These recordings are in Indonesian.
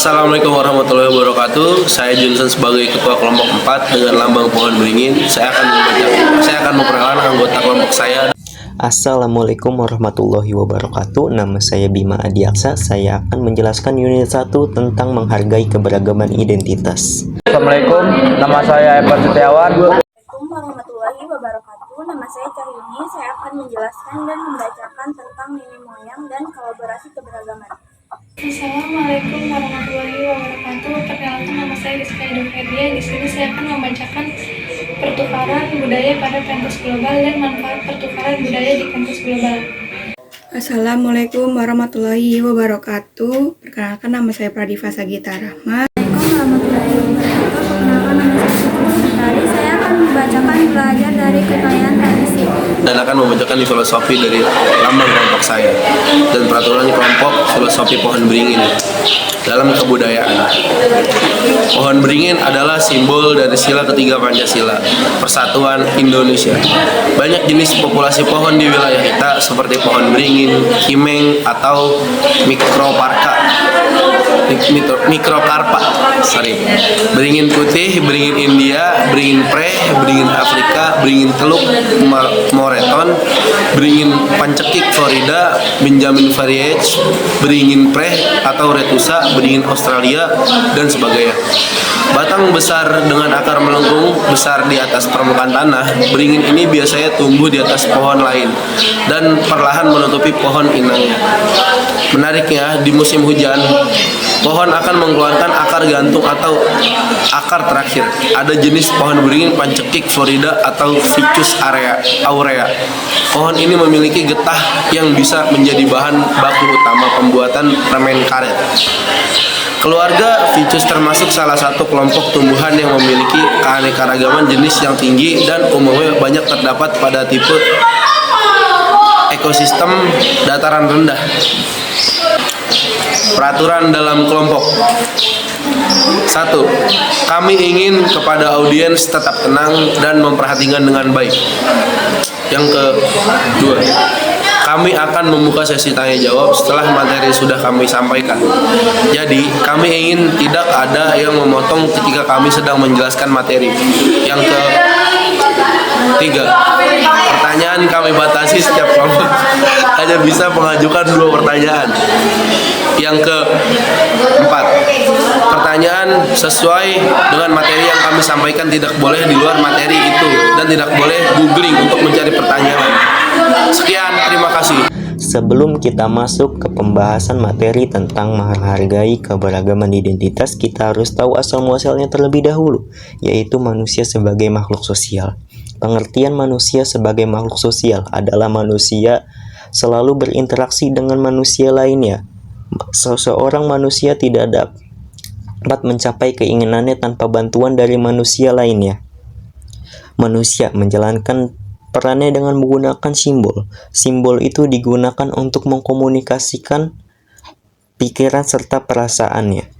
Assalamualaikum warahmatullahi wabarakatuh. Saya Johnson sebagai ketua kelompok 4 dengan lambang pohon beringin. Saya akan memperkenalkan anggota kelompok saya. Assalamualaikum warahmatullahi wabarakatuh. Nama saya Bima Adiaksa. Saya akan menjelaskan unit 1 tentang menghargai keberagaman identitas. Assalamualaikum, nama saya Evan Setiawan. Assalamualaikum warahmatullahi wabarakatuh. Nama saya Cahyuni. Saya akan menjelaskan dan membacakan tentang nenek moyang dan kolaborasi keberagaman. Assalamualaikum warahmatullahi wabarakatuh. Perkenalkan, nama saya Rizka Idoferdia. Di sini saya akan membacakan pertukaran budaya pada pentas global dan manfaat pertukaran budaya di pentas global. Assalamualaikum warahmatullahi wabarakatuh. Perkenalkan, nama saya Pradiva Sagita Rahma. Assalamualaikum warahmatullahi wabarakatuh. Perkenalkan, nama saya Siti Tari. Saya akan membacakan belajar dari kekayaan tradisi Dan akan membacakan filosofi dari lambang kelompok saya dan peraturan kelompok filosofi pohon beringin dalam kebudayaan. Pohon beringin adalah simbol dari sila ketiga Pancasila, Persatuan Indonesia. Banyak jenis populasi pohon di wilayah kita seperti pohon beringin, himeng atau mikrokarpa, beringin putih, beringin India, beringin preh, beringin Afrika, beringin teluk moreton, beringin pancekik Florida, Benjamin variege, beringin preh atau retusa, beringin Australia, dan sebagainya. Batang besar dengan akar melengkung besar di atas permukaan tanah, beringin ini biasanya tumbuh di atas pohon lain dan perlahan menutupi pohon inangnya. Menariknya, di musim hujan, pohon akan mengeluarkan akar gantung atau akar terakhir. Ada jenis pohon beringin pancekik Florida atau Ficus aurea. Pohon ini memiliki getah yang bisa menjadi bahan baku utama pembuatan permen karet. Keluarga Ficus termasuk salah satu kelompok tumbuhan yang memiliki keanekaragaman jenis yang tinggi dan umumnya banyak terdapat pada tipe ekosistem dataran rendah. Peraturan dalam kelompok. 1. Kami ingin kepada audiens tetap tenang dan memperhatikan dengan baik. Yang kedua, kami akan membuka sesi tanya jawab setelah materi sudah kami sampaikan. Jadi, kami ingin tidak ada yang memotong ketika kami sedang menjelaskan materi. Yang ketiga, pertanyaan kami batasi setiap kelompok hanya bisa mengajukan 2 pertanyaan. Yang keempat, pertanyaan sesuai dengan materi yang kami sampaikan tidak boleh di luar materi itu dan tidak boleh googling untuk mencari pertanyaan. Sekian, terima kasih. Sebelum kita masuk ke pembahasan materi tentang menghargai keberagaman identitas, kita harus tahu asal-muasalnya terlebih dahulu, yaitu manusia sebagai makhluk sosial. Pengertian manusia sebagai makhluk sosial adalah manusia selalu berinteraksi dengan manusia lainnya. Seseorang manusia tidak dapat mencapai keinginannya tanpa bantuan dari manusia lainnya. Manusia menjalankan perannya dengan menggunakan simbol. Simbol itu digunakan untuk mengkomunikasikan pikiran serta perasaannya.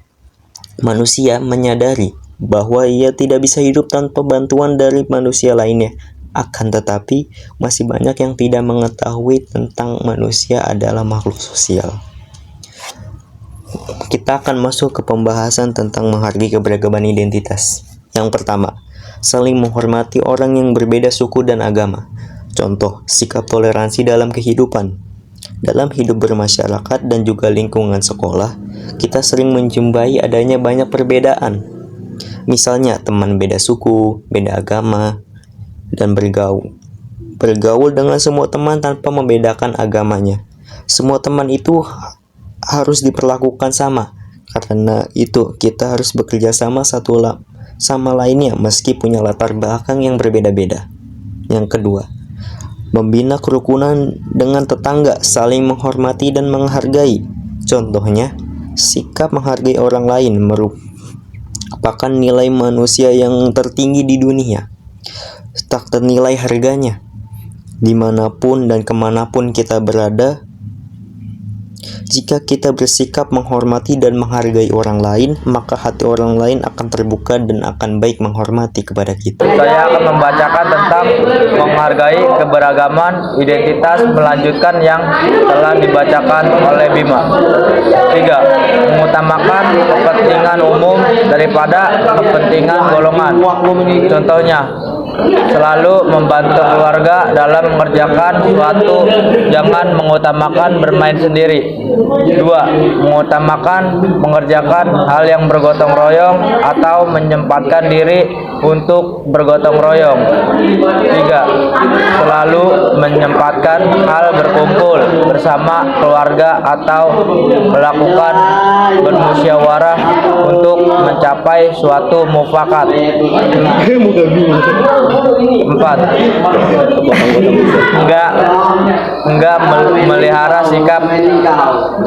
Manusia menyadari bahwa ia tidak bisa hidup tanpa bantuan dari manusia lainnya. Akan tetapi, masih banyak yang tidak mengetahui tentang manusia adalah makhluk sosial. Kita akan masuk ke pembahasan tentang menghargai keberagaman identitas. Yang pertama, saling menghormati orang yang berbeda suku dan agama. Contoh, sikap toleransi dalam kehidupan. Dalam hidup bermasyarakat dan juga lingkungan sekolah, kita sering menjumpai adanya banyak perbedaan. Misalnya, teman beda suku, beda agama, dan bergaul dengan semua teman tanpa membedakan agamanya. Semua teman itu harus diperlakukan sama. Karena itu, kita harus bekerja sama satu sama lainnya meski punya latar belakang yang berbeda-beda. Yang kedua, membina kerukunan dengan tetangga, saling menghormati dan menghargai. Contohnya, sikap menghargai orang lain merupakan nilai manusia yang tertinggi di dunia. Tak ternilai harganya. Dimanapun dan kemanapun kita berada, Jika kita bersikap menghormati dan menghargai orang lain, maka hati orang lain akan terbuka dan akan baik menghormati kepada kita. Saya akan membacakan tentang menghargai keberagaman identitas melanjutkan yang telah dibacakan oleh Bima. 3. Mengutamakan kepentingan umum daripada kepentingan golongan. Contohnya, selalu membantu keluarga dalam mengerjakan suatu, jangan mengutamakan bermain sendiri. 2. Mengutamakan mengerjakan hal yang bergotong royong atau menyempatkan diri untuk bergotong royong. 3. Selalu menyempatkan hal berkumpul bersama keluarga atau melakukan bermusyawarah untuk mencapai suatu mufakat. 4. Enggak melihara sikap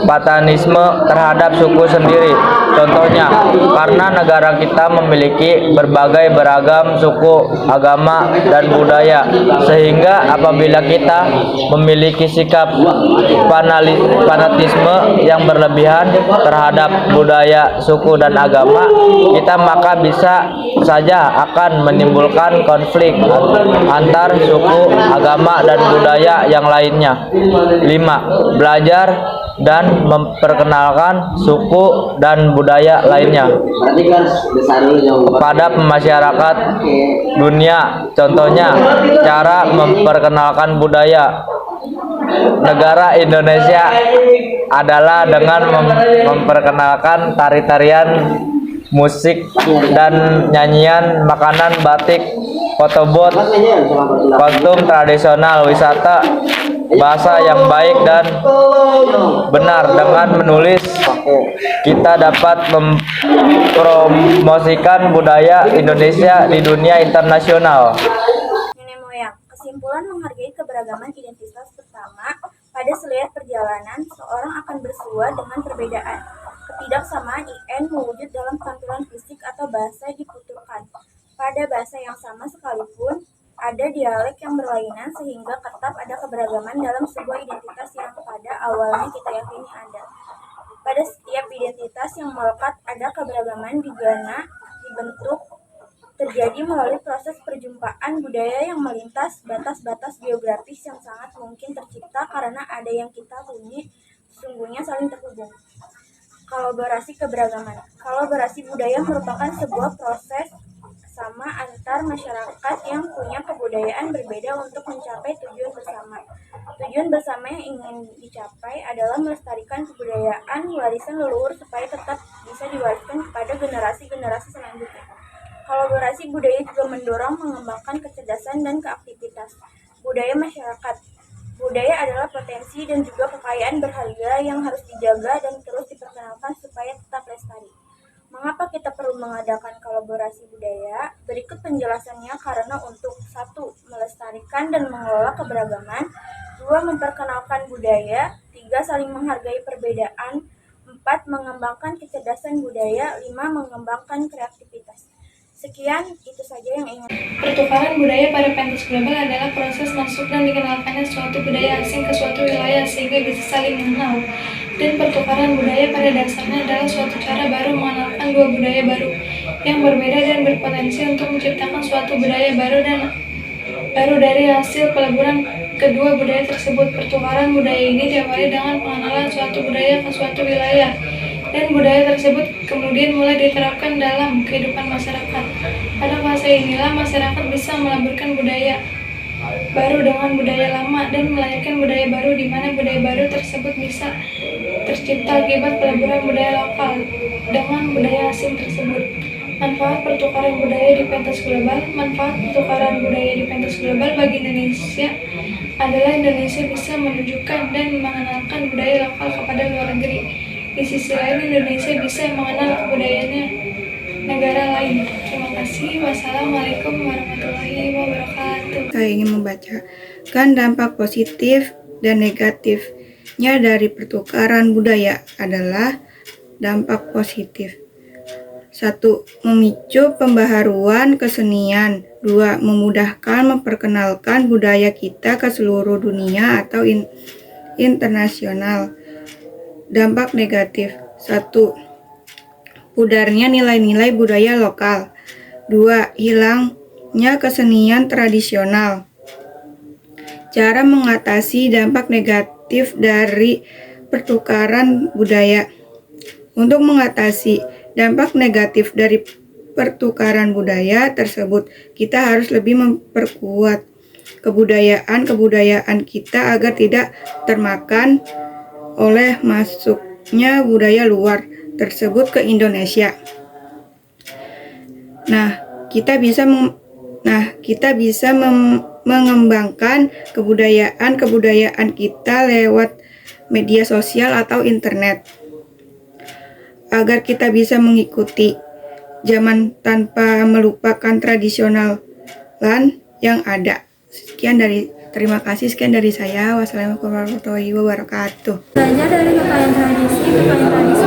patanisme terhadap suku sendiri. Contohnya, karena negara kita memiliki berbagai beragam suku, agama, dan budaya, sehingga apabila kita memiliki sikap fanatisme yang berlebihan terhadap budaya, suku, dan agama kita, maka bisa saja akan menimbulkan konflik antar suku, agama, dan budaya yang lainnya. 5. Belajar dan memperkenalkan suku dan budaya lainnya pada masyarakat dunia. Contohnya, cara memperkenalkan budaya negara Indonesia adalah dengan memperkenalkan tari-tarian, musik, dan nyanyian, makanan, batik, fotoboard, kostum tradisional, wisata, bahasa yang baik dan benar. Dengan menulis, kita dapat mempromosikan budaya Indonesia di dunia internasional. Nenek moyang. Kesimpulan menghargai keberagaman identitas. Pertama, pada setiap perjalanan, seorang akan bersua dengan perbedaan. Ketidaksamaan IN mewujud dalam tampilan fisik atau bahasa dituturkan. Pada bahasa yang sama sekalipun, ada dialek yang berlainan sehingga tetap ada keberagaman dalam sebuah identitas yang pada awalnya kita yakini ada. Pada setiap identitas yang melekat ada keberagaman digana dibentuk terjadi melalui proses perjumpaan budaya yang melintas batas-batas geografis yang sangat mungkin tercipta karena ada yang kita huni sesungguhnya saling terhubung. Kolaborasi keberagaman. Kolaborasi budaya merupakan sebuah proses sama antar masyarakat yang punya kebudayaan berbeda untuk mencapai tujuan bersama. Tujuan bersama yang ingin dicapai adalah melestarikan kebudayaan warisan leluhur supaya tetap bisa diwariskan kepada generasi-generasi selanjutnya. Kolaborasi budaya juga mendorong mengembangkan kecerdasan dan keaktivitas budaya masyarakat. Budaya adalah potensi dan juga kekayaan berharga yang harus dijaga dan terus diperkenalkan supaya tetap lestari. Mengapa kita perlu mengadakan kolaborasi budaya? Berikut penjelasannya karena untuk 1. Melestarikan dan mengelola keberagaman, 2. Memperkenalkan budaya, 3. Saling menghargai perbedaan, 4. Mengembangkan kecerdasan budaya, 5. Mengembangkan kreativitas. Sekian, itu saja yang ingin. Pertukaran budaya pada pentas global adalah proses masuk dan dikenalkannya suatu budaya asing ke suatu wilayah sehingga bisa saling mengenal. Dan pertukaran budaya pada dasarnya adalah suatu cara baru mengenalkan dua budaya baru yang berbeda dan berpotensi untuk menciptakan suatu budaya baru dari hasil peleburan kedua budaya tersebut. Pertukaran budaya ini diawali dengan pengenalan suatu budaya ke suatu wilayah, dan budaya tersebut kemudian mulai diterapkan dalam kehidupan masyarakat. Pada fase inilah masyarakat bisa meleburkan budaya baru dengan budaya lama dan melahirkan budaya baru, di mana budaya baru tersebut bisa tercipta akibat peleburan budaya lokal dengan budaya asing tersebut. Manfaat pertukaran budaya di pentas global. Manfaat pertukaran budaya di pentas global bagi Indonesia adalah Indonesia bisa menunjukkan dan mengenalkan budaya lokal kepada luar negeri. Di sisi lain, Indonesia bisa mengenal kebudayaannya negara lain. Terima kasih. Wassalamualaikum warahmatullahi wabarakatuh. Saya ingin membacakan dampak positif dan negatifnya dari pertukaran budaya adalah dampak positif. 1. Memicu pembaharuan kesenian. 2. Memudahkan memperkenalkan budaya kita ke seluruh dunia atau internasional. Dampak negatif. 1. Pudarnya nilai-nilai budaya lokal. 2. Hilangnya kesenian tradisional. Cara mengatasi dampak negatif dari pertukaran budaya. Untuk mengatasi dampak negatif dari pertukaran budaya tersebut, kita harus lebih memperkuat kebudayaan kita agar tidak termakan oleh masuknya budaya luar tersebut ke Indonesia. Nah, kita bisa mengembangkan kebudayaan kita lewat media sosial atau internet agar kita bisa mengikuti zaman tanpa melupakan tradisionalan yang ada. Terima kasih sekian dari saya. Wassalamualaikum warahmatullahi wabarakatuh. Belajar dari kekayaan tradisi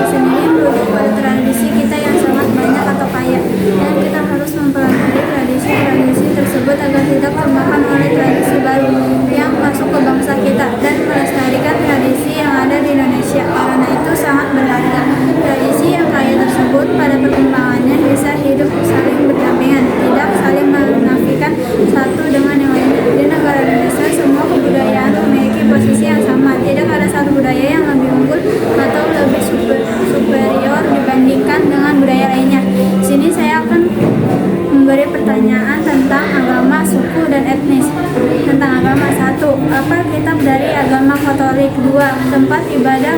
sendiri merujuk pada tradisi kita yang sangat banyak atau kaya, dan kita harus mempelajari tradisi tersebut agar tidak termakan oleh tradisi baru yang masuk ke bangsa kita, dan melestarikan tradisi yang ada di Indonesia. Karena itu sangat berharga. Tradisi yang kaya tersebut pada perkembangannya bisa hidup saling berdampingan, tidak saling menafikan satu dengan yang lainnya. Di negara Indonesia, semua kebudayaan memiliki posisi yang sama. Tidak ada satu budaya yang lebih unggul atau lebih superior dibandingkan dengan budaya lainnya. Di sini saya akan memberi pertanyaan tentang agama, suku, dan etnis. Tentang agama. 1. Apa kitab dari agama Katolik? 2. Tempat ibadah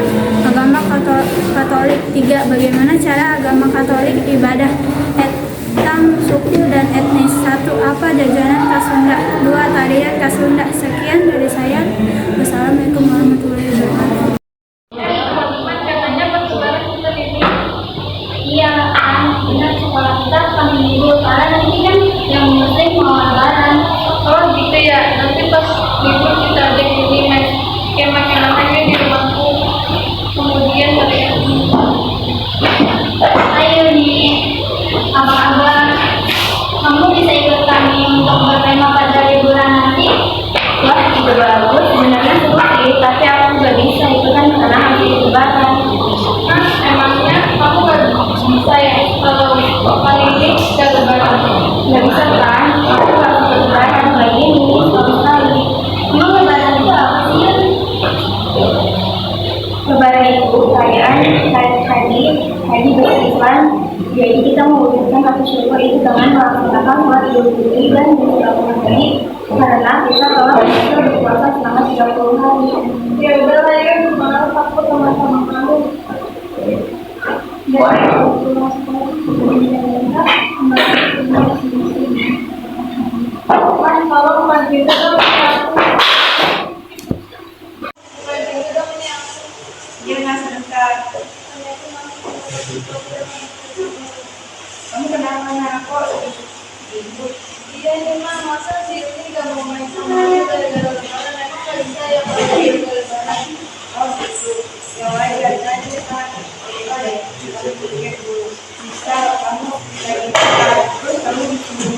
agama Katolik. 3. Bagaimana cara agama Katolik ibadah? Tentang suku dan etnis. 1. Apa jajanan khas Sunda? 2. Tarian khas Sunda. Sekian dari saya. Wassalamualaikum warahmatullahi wabarakatuh. Katanya pertukaran kita ini. Iya kan, benar, sekolah kita kan minggu lebaran, nanti kan yang muslim mau lebaran. Oh gitu ya, nanti pas libur kita ada di makanannya di rumahku. Kemudian ayo nih abang-abang, kamu bisa ikut kami untuk bertema pada liburan nanti? Wah, itu bagus, sebenarnya seru sih, tapi aku gak bisa ikutan karena habis lebaran. Nah, emangnya kamu gak bisa ya kalau kali ini sudah lebaran? Gak bisa kan? Aku harus lebaran lagi nih, sekali. Emang lebaran itu apa sih? Lebaran itu perayaan haji berislam. Jadi kita mewujudkan rasa syukur itu dengan melaksanakan sholat Idul Fitri dan bersilaturahmi baik, karena kita telah berpuasa selama 30 hari. Ya udahlah ya, maaf aku sama-sama kamu. Mas, kalau Mas Gita dong, Dia nggak sebentar. Kamu kenapa kok? iya nih mah, masa sih ini gak mau main sama aku gara-gara lebaran, emang gak bisa ya kalau gara-gara lebaran. Oh gitu. Ya wajar aja kan. Oh ya, kamu pikir dulu. Bisa kamu lagi terus kamu disuruh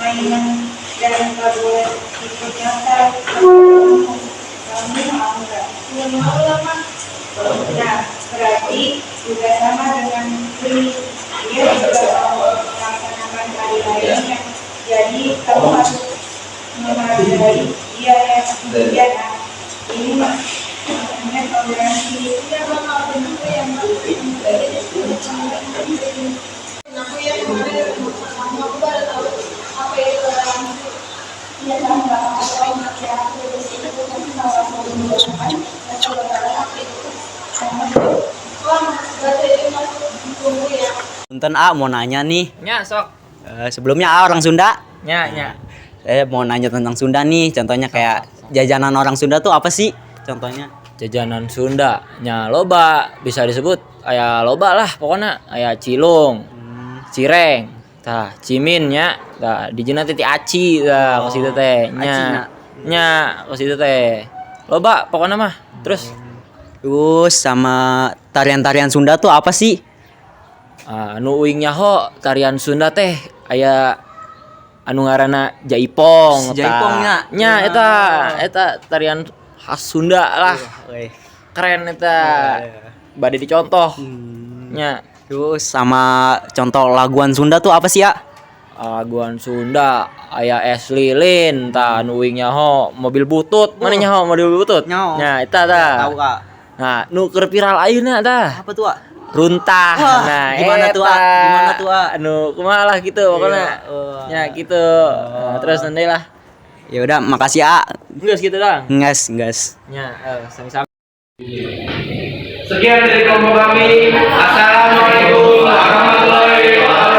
mainan dan nggak boleh ikut nyata. Kamu mau nggak? Ya mau lah mah. Nah, berarti juga sama dengan Pri. Dia juga mau melaksanakan hari lainnya. Jadi kamu harus menghargai dia ya. Kemudian ini namanya toleransi. Ya bang, maafin aku ya mak. Aku ya kemarin sama aku baru tahu apa itu toleransi. Dia kan nggak apa-apa ya. Itu kan salah satu menunjukkan toleransi itu. Wah, berarti itu masuk tunggu ya. Punten A, mau nanya nih. Nya sok. Sebelumnya A orang Sunda. Nya. Saya mau nanya tentang Sunda nih. Contohnya kayak jajanan orang Sunda tuh apa sih? Contohnya. Jajanan Sunda nya loba, bisa disebut aya loba lah pokoknya, aya cilung, cireng, tah cimin nya, tah dijina teh ti aci tah ku situ teh nya ku situ teh. Loba pokoknya mah. Terus sama tarian-tarian Sunda tuh apa sih? Anu uing nyaho tarian Sunda teh aya anu ngaranna jaipong. Jaipongnya. Nya eta tarian khas Sunda lah. Keren eta. bade dicontoh. Nya Terus sama contoh laguan Sunda tuh apa sih ya? laguan Sunda aya es lilin tah nu uing nyaho mobil butut. Mana nyaho mobil butut? Nyaho. Nya eta tah. Tahu Kak. Nah, nu keur viral ayeuna tah. Apa tuh, Kak? Runtah. Wah, Nah, gimana tuh, Kak? Gimana tuh, Kak? Anu kumaha lah gitu pokona. Wah. Ya gitu. Nah, terus nanti lah. Ya udah, makasih ya. Geus gitu dong. Ngas. Ya, sami-sami. Sekian dari kelompok kami. Assalamualaikum warahmatullahi wabarakatuh.